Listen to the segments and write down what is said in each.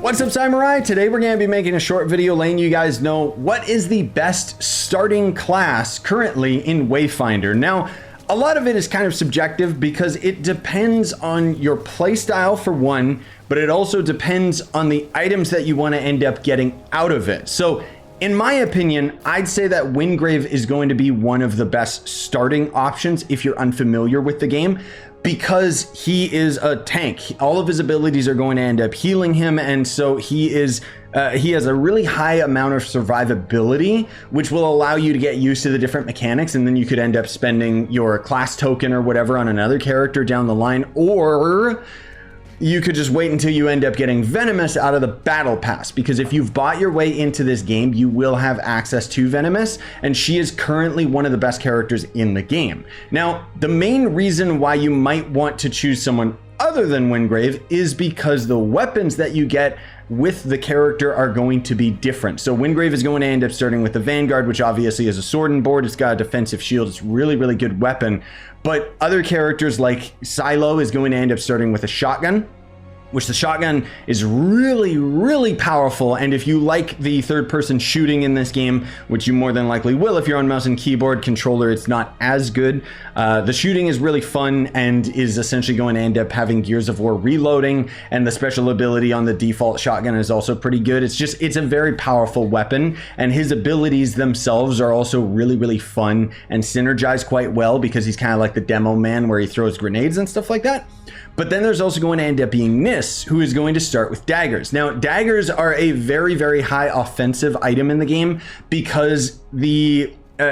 What's up, Samurai? Today we're going to be making a short video letting you guys know what is the best starting class currently in Wayfinder. Now, a lot of it is kind of subjective because it depends on your playstyle for one, but it also depends on the items that you want to end up getting out of it. So in my opinion, I'd say that Wingrave is going to be one of the best starting options if you're unfamiliar with the game, because he is a tank. All of his abilities are going to end up healing him, and so he has a really high amount of survivability, which will allow you to get used to the different mechanics, and then you could end up spending your class token or whatever on another character down the line, or you could just wait until you end up getting Venomous out of the battle pass, because if you've bought your way into this game, you will have access to Venomous, and she is currently one of the best characters in the game. Now, the main reason why you might want to choose someone other than Wingrave is because the weapons that you get with the character are going to be different. So Wingrave is going to end up starting with the Vanguard, which obviously is a sword and board. It's got a defensive shield. It's really, really good weapon. But other characters like Silo is going to end up starting with a shotgun, which the shotgun is really, really powerful. And if you like the third-person shooting in this game, which you more than likely will if you're on mouse and keyboard, controller, it's not as good. The shooting is really fun and is essentially going to end up having Gears of War reloading, and the special ability on the default shotgun is also pretty good. It's a very powerful weapon, and his abilities themselves are also really, really fun and synergize quite well because he's kind of like the demo man where he throws grenades and stuff like that. But then there's also going to end up being Niss, who is going to start with daggers. Now, daggers are a very, very high offensive item in the game because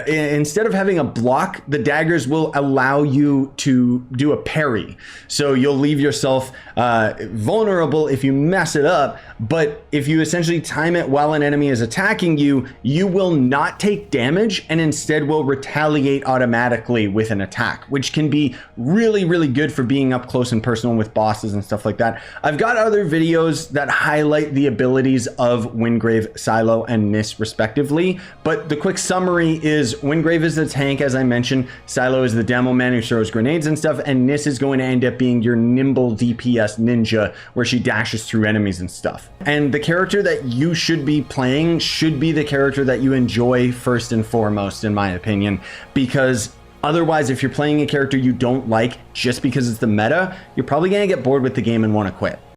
instead of having a block, the daggers will allow you to do a parry. So you'll leave yourself vulnerable if you mess it up, but if you essentially time it while an enemy is attacking you, you will not take damage and instead will retaliate automatically with an attack, which can be really, really good for being up close and personal with bosses and stuff like that. I've got other videos that highlight the abilities of Wingrave, Silo, and Niss respectively, but the quick summary is Wingrave is the tank, as I mentioned, Silo is the demo man who throws grenades and stuff, and Niss is going to end up being your nimble DPS ninja where she dashes through enemies and stuff. And the character that you should be playing should be the character that you enjoy first and foremost, in my opinion, because otherwise, if you're playing a character you don't like just because it's the meta, you're probably going to get bored with the game and want to quit.